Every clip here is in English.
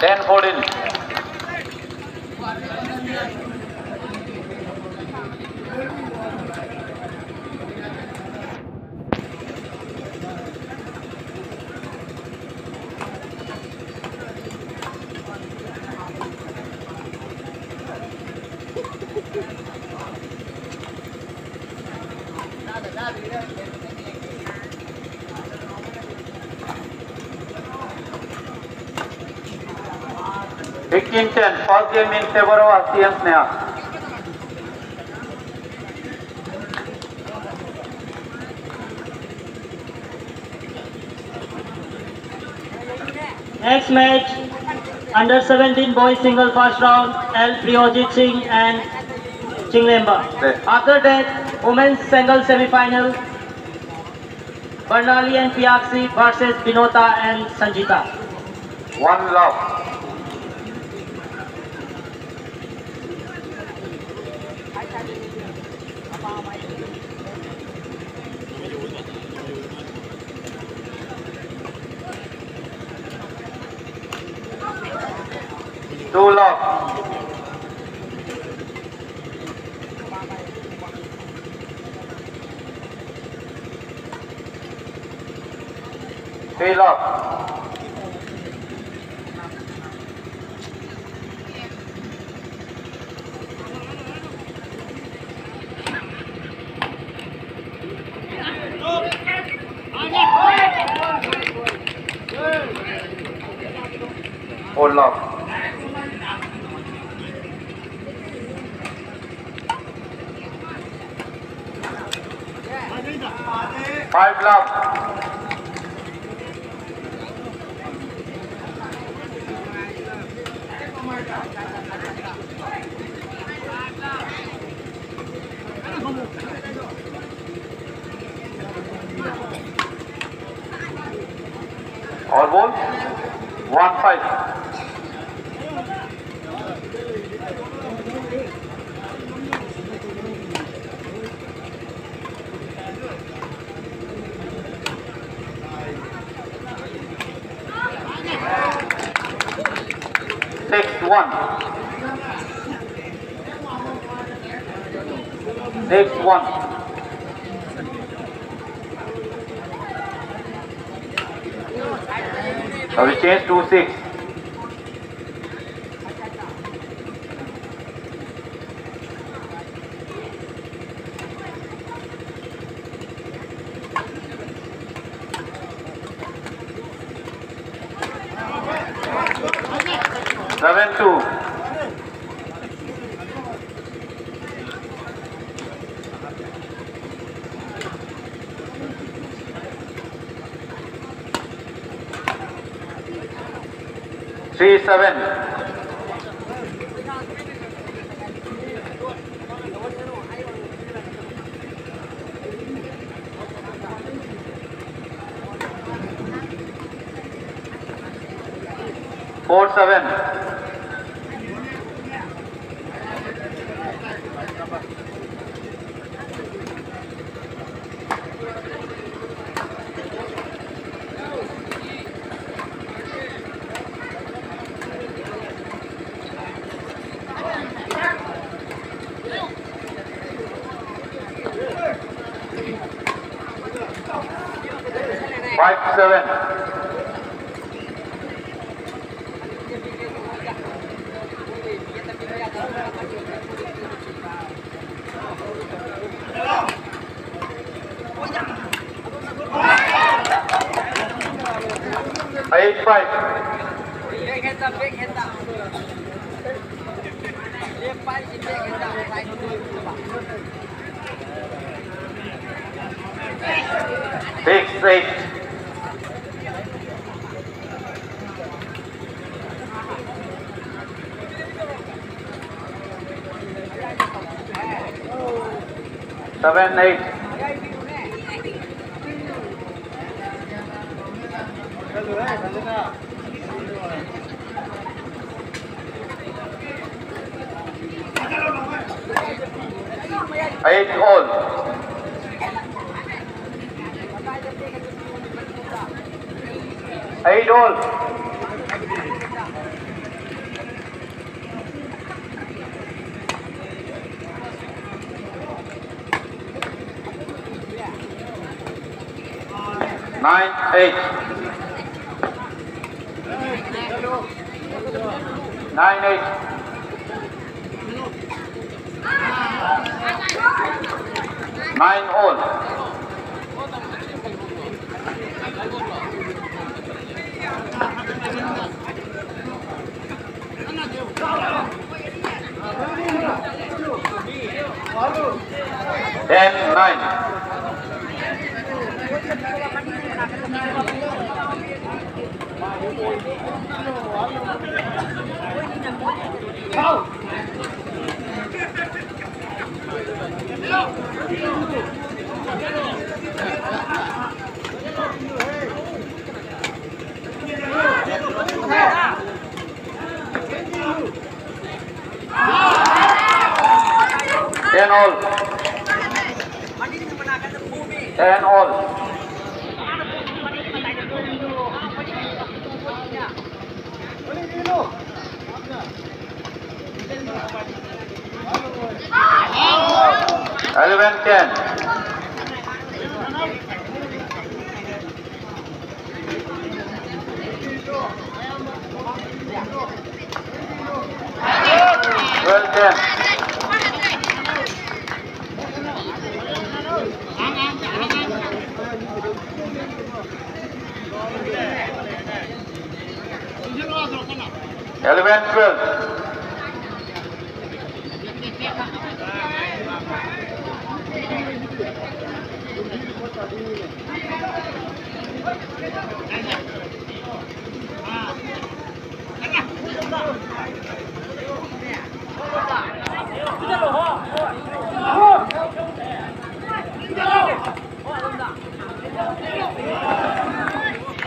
10-14. First game in favor of Harshi and Sneha. Next match, under 17 boys single first round, L. Priyojit Singh and Chinglemba. After that, women's single semi-final, Barnali and Priyakshi versus Binota and Sanjita. One love. Two love. Three love. 4 love. 5 love. 1-5. 6-1. 6-1. Now we change to 6. Seven two. Three seven. Four seven. 5-7. 8-5. 6-8. 7-8. 8-all. 8-all. 9-8. 9-8. 9-all. 10-9. 10-all. 10-all. 11-10. 12-10. 11-12.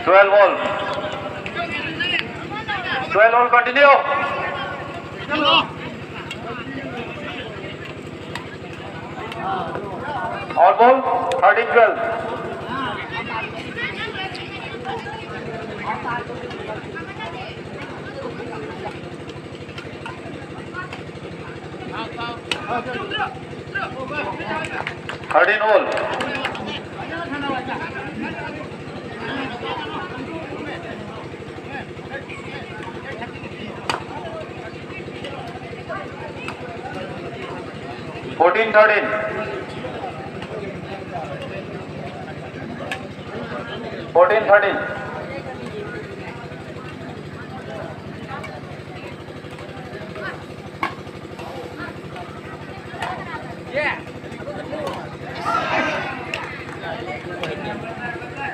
12-all. 12-all, continue. All ball, 13-12. 13-all. 14-13. 14-13.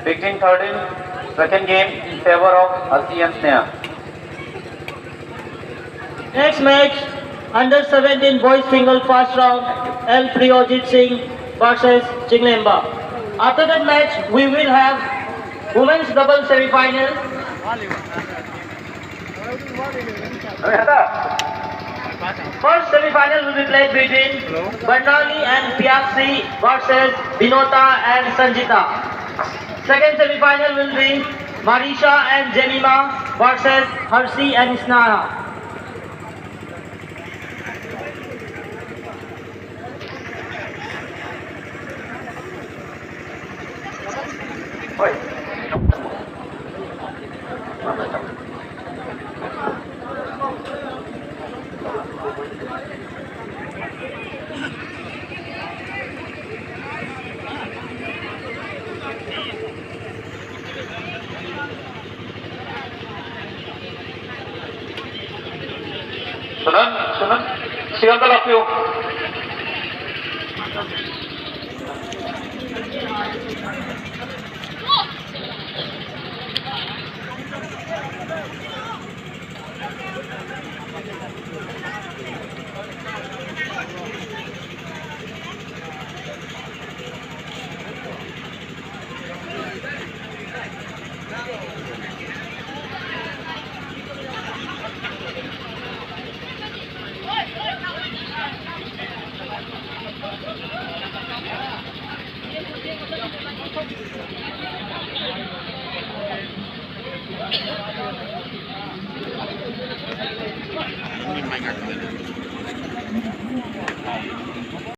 15-13. Second game in favor of Harshi and Sneha. Next match, under 17 boys single first round, L. Priyakshi Singh versus Jemimgh. After that match, we will have women's double semi-final. First semi-final will be played between Barnali and Priyakshi versus Binota and Sanjita. Second semi-final will be Mrissa and Jemimgh versus Harshi and Sneha. Sunan, siang ka Lakhipur.